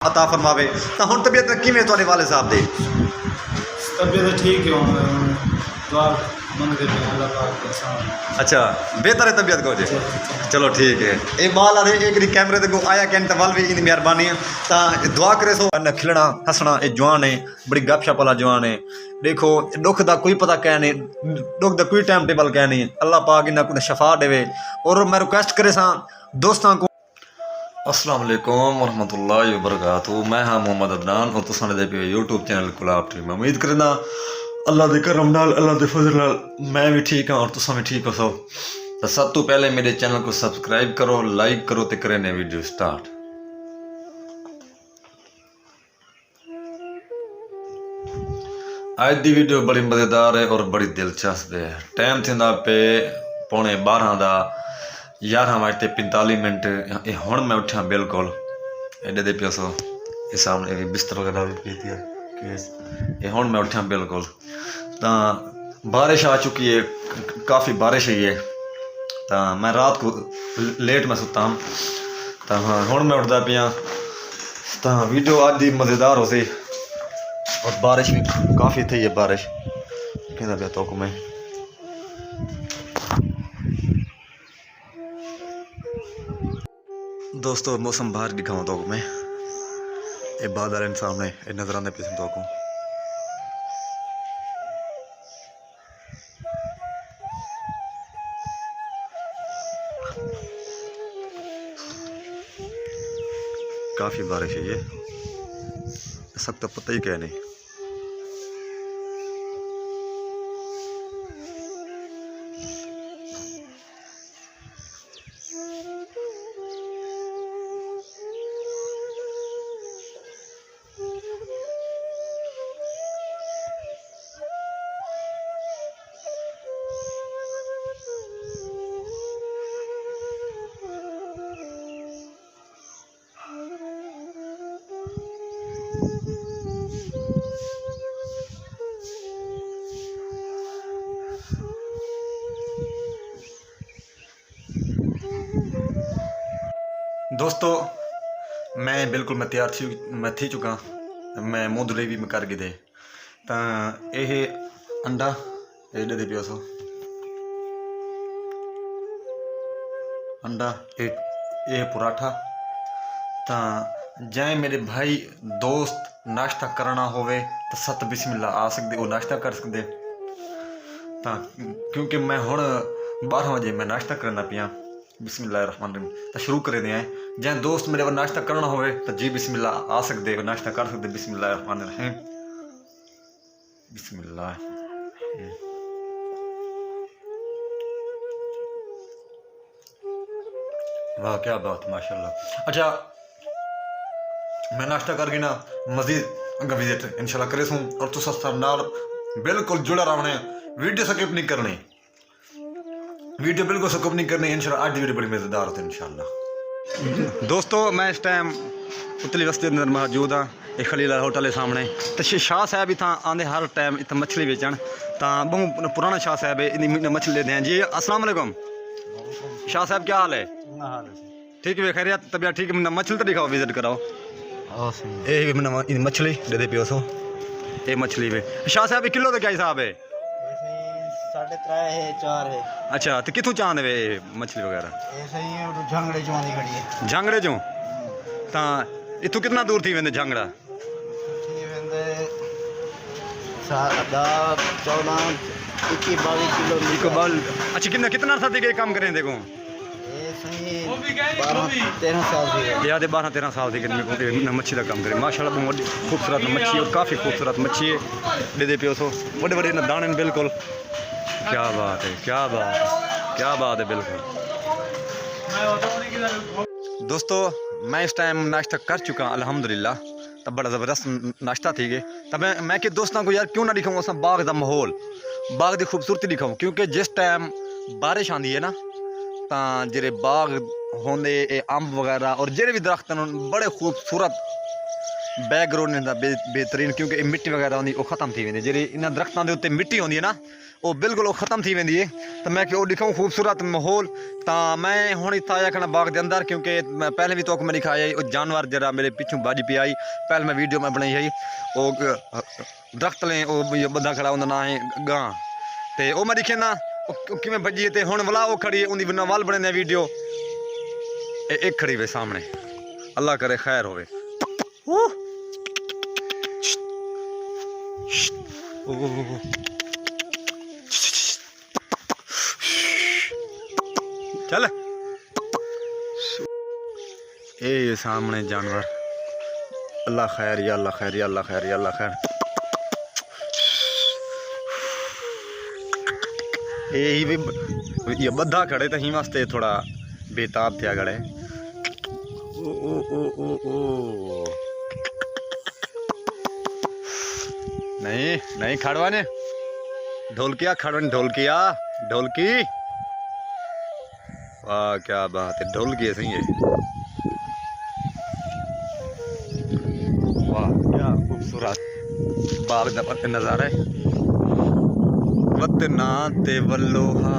अता फरमावे। तो हुण तबीयत किवें तुहाडे वाले साहब दी? तबीयत ठीक है, दुआ मंगते हैं अल्लाह पाक के सामने। अच्छा, बेहतर है तबीयत को जी। चलो ठीक है। ये बाल आदे एक कैमरे ते आया कैन तो वाल भी इनकी मेहरबानी है। तो दुआ करे सो खिलना हसना ये जवान है, बड़ी गपशप वाला जवान है। देखो दुख का कोई पता क्या नहीं, दुख का कोई टाइम टेबल क्या नहीं। अल्लाह पाक इन्हें शफा देवे। और मैं रिक्वेस्ट करे सा दोस्तों को, अस्सलाम वालेकुम वरहमतुल्लाहि वबरकातुहू। मैं हाँ मोहम्मद अदनान और तुसां दे पे यूट्यूब चैनल गुलाब टीवी। मैं उम्मीद करना अल्लाह दे करम नाल अल्लाह दे फजल नाल मैं भी ठीक हाँ और तुसां भी ठीक हो सो। तो सब तो पहले मेरे चैनल को सब्सक्राइब करो, लाइक करो तो करें ने वीडियो स्टार्ट। आज की वीडियो बड़ी मज़ेदार है और बड़ी दिलचस्प है। टाइम थी पे 11:15 का 11:45। ये हुण मैं उठा बिल्कुल एडे दे पियो सो ये सामने बिस्तर वगैरह भी पी दिया ये हुण मैं उठा बिल्कुल। तो बारिश आ चुकी है, काफ़ी बारिश है। तो मैं रात को लेट में सुता हूँ। तो हाँ हुण मैं उठता पिया। तो वीडियो आज की मज़ेदार हो सी और बारिश भी काफ़ी थी है। बारिश कहना पिया तो मैं दोस्तों मौसम बाहर दिखाऊँ तो मैं ये बादल सामने ये नजर आने पे तो को काफ़ी बारिश है। ये सख्त पता ही क्या नहीं। दोस्तों मैं बिल्कुल मैं तैयार थी, मैं थी चुका। मैं मुँह धुले भी मैं कर गए। तो ये अंडा ये दे पियो सो अंडा ये पराठा। तो जै मेरे भाई दोस्त नाश्ता करना होवे तो सत बिस्मिल्लाह आ सकते वो नाश्ता कर सकते। तो क्योंकि मैं हुण 12 बजे मैं नाश्ता करना पिया। बिस्मिल्लाहिर्रहमानिर्रहीम तो शुरू करे दें। जै दोस्त मेरे वो नाश्ता करना होवे तो जी बिस्मिल्लाह आ सकते हो नाश्ता कर सकते। बिस्मिल्लाहिर्रहमानिर्रहीम बिस्मिल्लाह। वाह क्या बात माशाल्लाह। अच्छा मैं नाश्ता करके ना मजीद विजिट इंशाल्लाह करे सूँ और तुस नाल बिल्कुल जुड़ा रहने। वीडियो स्किप नहीं करनी, वीडियो बिल्कुल स्किप नहीं करनी। इंशाल्लाह आज वीडियो बड़ी मज़ेदार होती है इंशाल्लाह। दोस्तों मैं इस टाइम उतली बस्ती अंदर मौजूद हाँ। ये खलील होटल है सामने। तो शाह साहब इतना आते हर टाइम इतना मछली बेचन। तो बहुत पुराना शाह साहब है इन मछली लेते हैं जी। अस्सलाम वालेकुम शाह साहब क्या हाल है? ठीक है खैरियत तबीयत ठीक है। मछली तो दिखाओ विजिट कराओ। ये मछली दे दे पियो सो ये मछली पे शाह साहब किलो तो क्या हिसाब है? 3.5 है 4 है। अच्छा तो कितों चांद वे मछली वगैरह? झंगड़े चों दी खड़ी है। झांगड़े चों? तो इतों कितना दूर थी वेंदे झांगड़ा? 14 21 किलो। अच्छा कितना अर्सा थी काम करें देखो? 12-13 साल थी। याद है 12-13 साल थी मच्छी का काम करें। माशाल्लाह बहुत खूबसूरत मच्छी और काफ़ी खूबसूरत मच्छी है। दे दे पियो सो बड़े बड़े दाने बिल्कुल। क्या बात है क्या बात है क्या बात है बिल्कुल। दोस्तों मैं इस टाइम नाश्ता कर चुका अल्हम्दुलिल्लाह। तब बड़ा ज़बरदस्त नाश्ता थी गए। तब मैं कि दोस्तों को यार क्यों ना दिखाऊँ उस बाग का माहौल बाग की खूबसूरती दिखाऊँ। क्योंकि जिस टाइम बारिश आती है ना तो जेरे बाग होंदे अंब वगैरह और जेरे भी दरख्त बड़े खूबसूरत बैकग्राउंड इनका बेहतरीन, क्योंकि मिट्टी वगैरह होंगी वो खत्म थी वेंदी, जी इन दरख्तों के उत्ते मिट्टी होंगी है ना वो बिल्कुल वो खत्म थी वेंदी है। तो मैं वो दिखाऊँ खूबसूरत माहौल। तो मैं हूँ इतना आया खड़ा बाग के अंदर, क्योंकि मैं पहले भी तो मैं दिखाया वो जानवर जरा मेरे पिछू बाजी पे आई, पहले मैं वीडियो में बनाई है वो दरख्त लें वो बंदा खड़ा उनका नाम है गां, तो वो मैं दिखे ना किमें बजी है। हूँ वाला वो खड़ी है उनकी वाल बने वीडियो एक खड़ी वे सामने, अल्लाह करे खैर होवे। चल ये सामने जानवर, अल्लाह खैर या अल्लाह खैर या अल्लाह खैर या अल्लाह खैर। यही भी ये बद्धा खड़े तो ही वास्ते थोड़ा बेताब थे गड़े। ओ ओ ओ ओ ओ नहीं नहीं खड़वा ने ढोलकिया खड़वन ढोलकिया ढोलकी, वाह क्या बात है, ढोलकी है सही है, वाह क्या खूबसूरत बाग का नज़ारा है। वतना ते वल्लोहा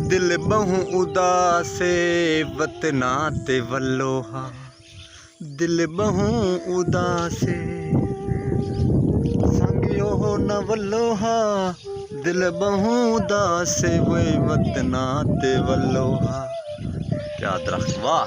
दिल बहु उदासे, वतना ते वल्लोहा दिल बहु उदासे, संगियो हो न वल्लोहा दिल बहु उदासे, वे वतना ते वल्लोहा। क्या दरख्त, वाह।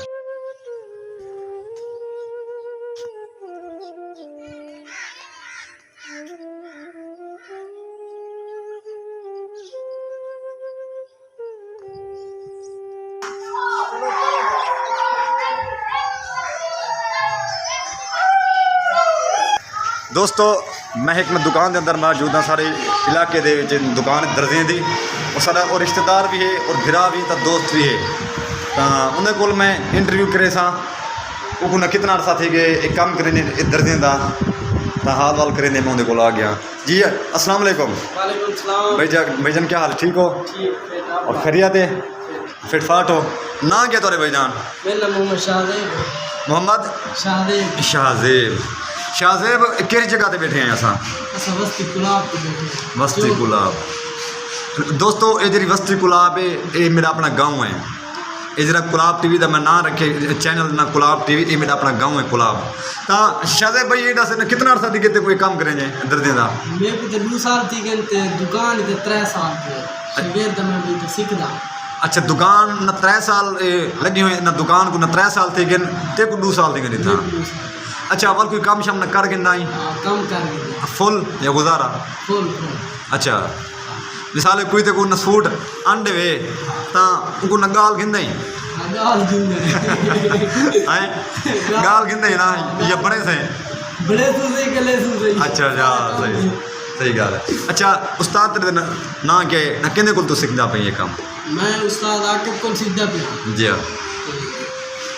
दोस्तों मैं एक दुकान के अंदर मौजूद हाँ, सारे इलाके दे दुकान दर्जियां दी और सारा और रिश्तेदार भी है और भिरा भी तो दोस्त भी है। तो उन्हें को मैं इंटरव्यू करे सा वो न कितना अर्सा थी गए एक काम करें दर्जियां का, तो हाल वाल करें मैं उन्हें को आ गया। जी अस्सलाम वालेकुम। भाईजान क्या हाल, ठीक हो और खैरियत है, फिट फाट हो? ना क्या तोरे भाईजान? मोहम्मद शाहजेब। शाहजेब किस जगह पे बैठे हैं असा? वस्ती गुलाब। दोस्तों ये जी वस्ती गुलाब है, ये मेरा अपना गांव है। ये जरा गुलाब टीवी का मैं ना रखे चैनल ना गुलाब टीवी, ये मेरा अपना गांव है गुलाब। तो शाहजेब भाई ये दस कितना अर्सा थी कोई काम करेंगे दर्दे का? मेरे को 2 साल थी गए दुकान 3 साल थे सीखदा। अच्छा दुकान न 3 साल लगी हुई न दुकान को न 3 साल थे गए ते को 2 साल थी गए था। अच्छा और कोई काम शाम न कर के ना ही कम कर फुल या गुजारा फुल। अच्छा मिसाल कोई तो कोई न सूट अंडे वे तो उनको न गाल गिंदा ही गाल गिंदा ही ना ये बड़े से अच्छा अच्छा सही सही गल है। अच्छा उस्ताद तेरे ना क्या ना किन्ने को तू सीखदा पे ये काम? मैं उस्ताद आकिब को सीखदा पे। जी हां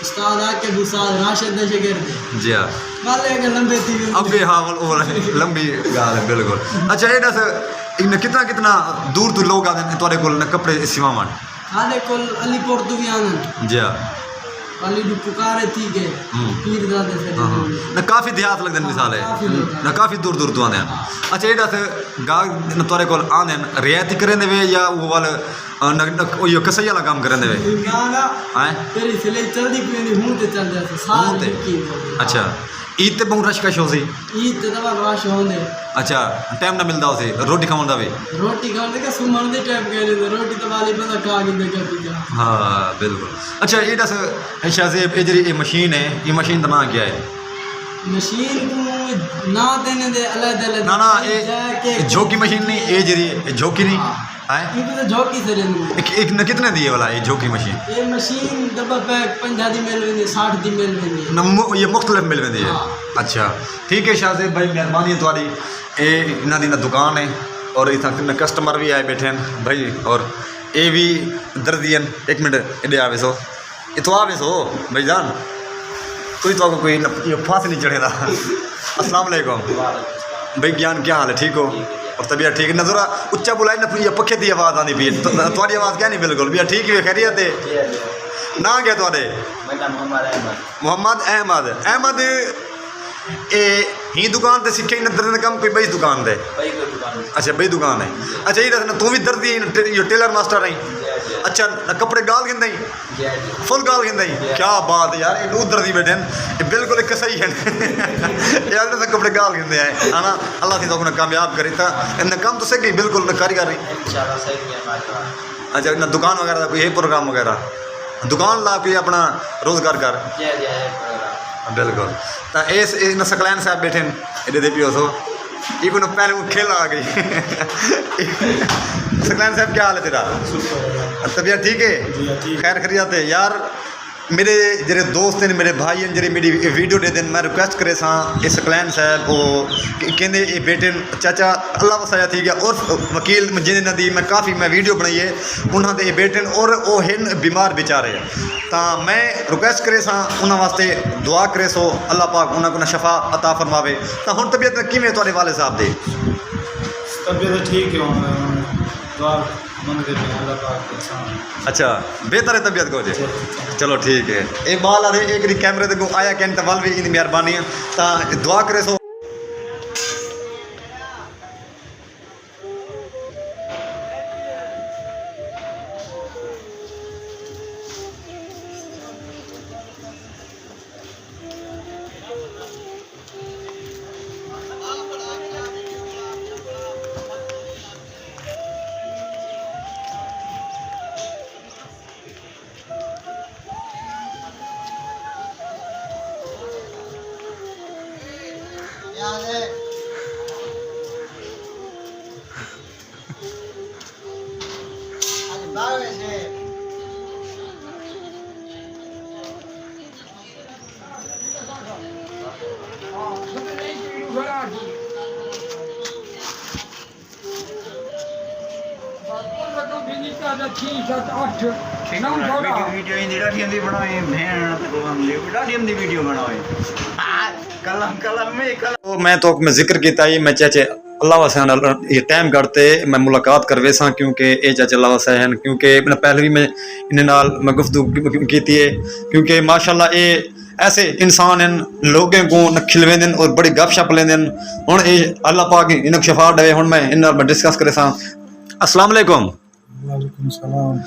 उस्ताद आकिब उस्ताद राशिद दे शागिर्द। जी हां वाले के लंबे थी अबे हां वो लंबी गाल है बिल्कुल। अच्छा ये दस इन कितना कितना दूर दूर लोग आते हैं तुम्हारे को कपड़े सिवावन? आले को अलीपुर तो भी आनंद। जी हां वाली भी पुकारे थी के पीर दादे से ना काफ़ी देहात लगते हैं मिसाल है ना काफ़ी दूर दूर तो आते हैं। अच्छा ये दस गाग न तोरे को आने रियायती करें वे या वो वाले यो कसई वाला काम करें वे? हैं तेरी सिलाई जल्दी पीनी हूं ते चल जाते साथ की। अच्छा ईद ते बहुत रश कश हो सी? ईद ते दवा रश होंदे। अच्छा टाइम ना मिलदा उसे रोटी खावन दा वे? रोटी खावन दे के सुमन दे टाइम के रोटी तो वाली बंदा खा के दे के पीजा। हां बिल्कुल। अच्छा ये दस शाहजेब ये जी मशीन है ये मशीन का नाम क्या है? मशीन को ना देने दे अलग अलग ना ना ये झोंकी मशीन नहीं ये जी झोंकी नहीं है तो झोंकी से एक न कितने दिए वाला ये झोंकी मशीन? ये मशीन डब्बा पैक 50 दी मिल रही 60 दी मिल रही ये मुख्तलिफ मिल रही है। अच्छा ठीक है शाहजेब भाई मेहरबानी है तुम्हारी। ये इन्हों की दुकान है और इतना कस्टमर भी आए बैठे हैं भाई और ये भी दर्दियन। एक मिनट इधे आवे सो इतो आवे सो भाईजान कोई तो कोई फांस नहीं चढ़ेगा। अस्सलाम वालेकुम भाई ज्ञान क्या हाल है, ठीक हो और तबीयत ठीक? न जरा उच्चा बुलाई ना ये पखे की आवाज़ आनी पी थोड़ी आवाज़ क्या नहीं बिल्कुल भैया ठीक है खैरियत है ना क्या थोड़े? मोहम्मद अहमद। अहमद ए ही दुकान ते सीखे न दर्द कम कोई बई दुकान दे अच्छा बई दुकान है अच्छा ये दसना तू भी दर्दी यो टेलर मास्टर है अच्छा कपड़े गाल गिंदा ही फुल गाल गिंदा ही क्या बात है यार ये दो दर्दी बैठे हैं ये बिल्कुल एक सही है यार तो कपड़े गाल गिंदे हैं है ना अल्लाह से तो कामयाब करे था इन काम तो सही बिल्कुल कारीगर इंशाल्लाह सही है माशाल्लाह। अच्छा ना दुकान वगैरह का कोई है प्रोग्राम वगैरह दुकान ला कोई अपना रोजगार कर बिल्कुल तो इस इन सकलैन साहब बैठे ये दे पियो सो ये को पहले वो खेल आ गई सकलैन साहब क्या हाल है तेरा तबीयत ठीक है खैर खैरियत है यार मेरे जेरे दोस्त हैं मेरे भाई हैं जेरे मेरी वीडियो दे दें मैं रिक्वेस्ट करे सा इस सकलैन साहब को कहते ये बेटे चाचा अल्लाह वसाया थी गया और वकील जिन्हें दी मैं काफ़ी मैं वीडियो बनाई है उन्होंने ये बेटे और वो हैं बीमार बेचारे तो मैं रिक्वेस्ट करे सा उन्होंने वास्ते दुआ करे सो अल्लाह पाक उन्होंने शफा अता फरमावे तो हुण तबीयत किवें तुहाडे वाले साहब दे तबीयत ठीक है दुआ मंगते हैं अल्लाह पाक के सामने अच्छा बेहतर है तबीयत को जे चलो ठीक है ये बाल आ रहे एक कैमरे ते को आया कैन तवल भी इन मेहरबानी है तो दुआ करे सो वीडियो इन डाटियम दी बनाए भेण तो हम डाटियम दी वीडियो बनाए कलम में तो मैं तो मैं जिक्र किया ही मैं चाचे अल्लाह वसैन ये टाइम करते मैं मुलाकात करवे सा क्योंकि ये चाचे अल्लाह वसैन क्योंकि पहले भी मैं इन्हें नाल मैं गुफ्तगू की है क्योंकि माशाल्लाह ये ऐसे इंसान हैं लोगों को न खिलवेंदे और बड़ी गपशप लेंदे हुण ये अल्लाह पाक इन्हें शफा देवे हुण मैं इन नाल डिस्कस करे सा अस्सलाम वालेकुम वालेकुम सलाम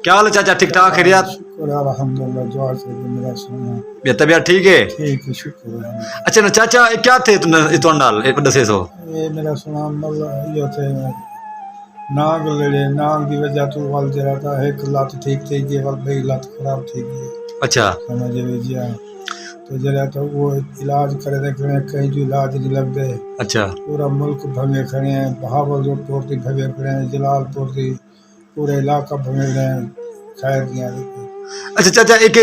क्या हाल है चाचा ठीक ठाक खैरियत शुक्र अल्हम्दुलिल्लाह दुआ से मेरा सुना ये तबीयत ठीक है ठीक है शुक्र है अच्छा ना चाचा ये क्या थे तुम नाल ये दसे सो ये मेरा सुना मतलब ये थे नाग लड़े नाग की वजह तो वाल जरा था एक लात ठीक थी ये वाल बई लात खराब थी गई अच्छा समझ लीजिए तो जरा तो वो इलाज करे थे कहीं जो इलाज नहीं लग गए अच्छा पूरा मुल्क भंगे खड़े हैं बहावलपुर थी भंगे खड़े हैं जलालपुर थी पूरा इलाका भंगे रहे हैं खैर दिया अच्छा चाचा एक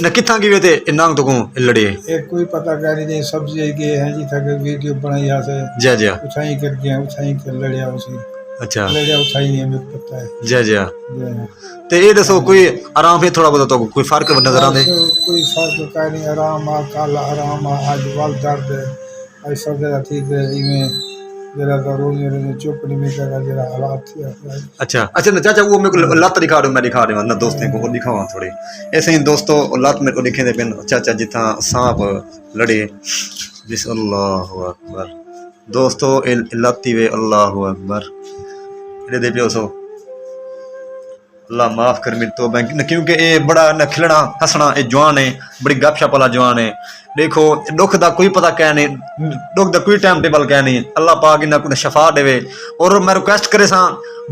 न किथा की वे थे नांग तो को लड़े एक कोई पता कर नहीं सब्जी के हैं जी तक वीडियो बनाई यहाँ से जा जा उछाई कर गया उछाई कर लड़िया उसी अच्छा लड़िया उछाई नहीं हमें पता है जा जा जो है ते ये दसो कोई आराम है थोड़ा बहुत तो कोई फर्क नजर आंदे कोई फर्क का नहीं आराम आ कल आराम आ आज वाल दर्द ऐसा जरा ठीक है इवें जरा तो रोने चुप नहीं में जरा जरा हालात थी अच्छा अच्छा ना चाचा वो मेरे को लत दिखा दो मैं दिखा रहा हूँ ना दोस्तों को दिखावा थोड़ी ऐसे ही दोस्तों लत मेरे को दिखे थे चाचा जितना सांप लड़े जिस अल्लाह अकबर दोस्तों लती वे अल्लाह अकबर ये दे पियो सो अल्लाह माफ़ कर मेरी तो बैंक क्योंकि ये बड़ा न खिलना हंसना ये जवान है बड़ी गपशप वाला जवान है देखो दुख का कोई पता क्या नहीं दुख का कोई टाइम टेबल क्या नहीं अल्लाह पाक इन्हें को शफा देवे और मैं रिक्वेस्ट करे सा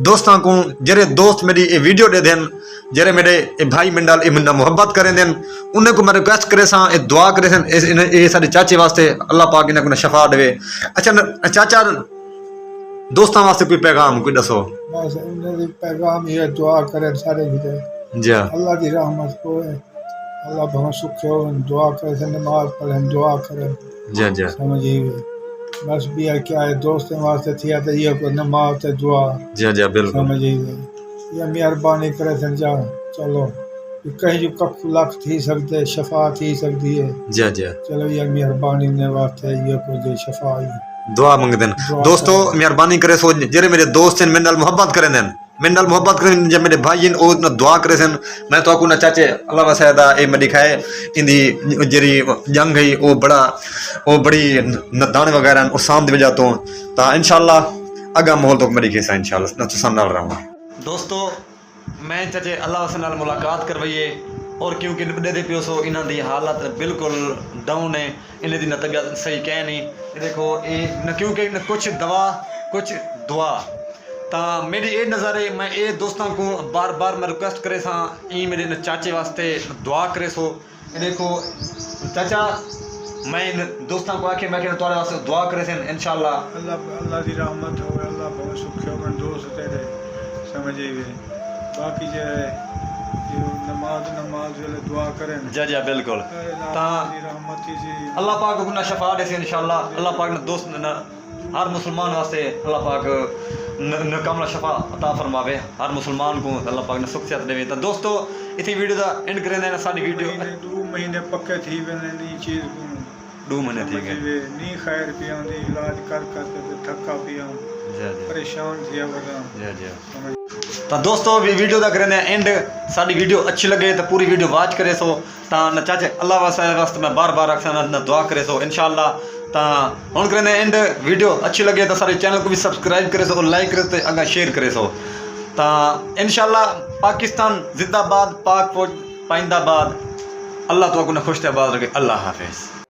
दोस्तों को जेरे दोस्त मेरी ये वीडियो दे देन जेरे मेरे भाई मंडल इमना मोहब्बत करें देन उन्हें को मैं रिक्वेस्ट करे सा ये दुआ करे सन ये सारे चाचे वास्ते अल्लाह पाक इन्हें को शफा देवे अच्छा चाचा दोस्तों वास्ते कोई पैगाम कोई दसो बस उन्हें पैगाम ये दुआ करें सारे भी जी अल्लाह की रहमत को है अल्लाह बहुत सुख हो दुआ करें नमाज पढ़ें दुआ करें जी जी समझिए बस भी है क्या है दोस्तों वास्ते थी तो ये को नमाज ते दुआ जी जी बिल्कुल समझिए ये मेहरबानी करे समझा चलो कहीं जो कख लख थी सकते शफा थी सकती है जी जी चलो ये मेहरबानी ने वास्ते ये को दे शफा दुआ मंगते हैं दोस्तों मेहरबानी करे सो जेरे मेरे दोस्त हैं मेरे नाल मोहब्बत करें देन मेरे नाल मोहब्बत करें जब मेरे भाई हैं ओ दुआ करे सन मैं तो आपको ना चाचे अल्लाह वसैदा ए मैं दिखाए इंदी जेरी जंग है वो बड़ी नदान वगैरह और सामने वजह तो ता इंशाल्लाह अगा माहौल तो मेरी केसा इंशाल्लाह ना तुसां नाल रहूंगा दोस्तों मैं चाचे अल्लाह वसैदा नाल मुलाकात करवाइए और क्योंकि दे पियो सो इन्हां दी हालत बिल्कुल डाउन है इन्हें दी न तबीयत सही कह नहीं देखो ये न क्योंकि कुछ दवा कुछ दुआ ता मेरी ये नज़र है मैं ये दोस्तों को बार बार मैं रिक्वेस्ट करे सा ई मेरे न चाचे वास्ते दुआ करे सो देखो चाचा मैं इन दोस्तों को आके मैं कहना तुम्हारे वास्ते दुआ करे सन इंशाल्लाह अल्लाह दी रहमत हो अल्लाह बहुत सुख हो दोस्त तेरे समझे वे बाकी जो नमाज वेले दुआ करें जा बिल्कुल ता अल्लाह पाक को ना शफा दे इंशाल्लाह अल्लाह पाक ने दोस्त न हर मुसलमान वास्ते अल्लाह पाक न कामला शफा अता फरमावे हर मुसलमान को अल्लाह पाक ने सुख सेहत देवे तो दोस्तों इसी वीडियो दा एंड करे ने साडी वीडियो 2 महीने पक्के थी वेने नी चीज को 2 महीने थी गए नी खैर पिया दी इलाज कर थका पिया परेशान थिया वदा तो दोस्तों वीडियो का करें एंड साड़ी वीडियो अच्छी लगे तो पूरी वीडियो वॉच करे सो ता न चाचे अल्लाह वास्ते मैं बार बार अक्सर न दुआ करे सो इंशाल्लाह ता हुन करें एंड वीडियो अच्छी लगे तो सारे चैनल को भी सब्सक्राइब करे सो और लाइक करे तो अगर शेयर करे सो ता इंशाल्लाह पाकिस्तान जिंदाबाद पाक फौज पाइंदाबाद अल्लाह तो को खुश आबाद रखे अल्लाह हाफिज़।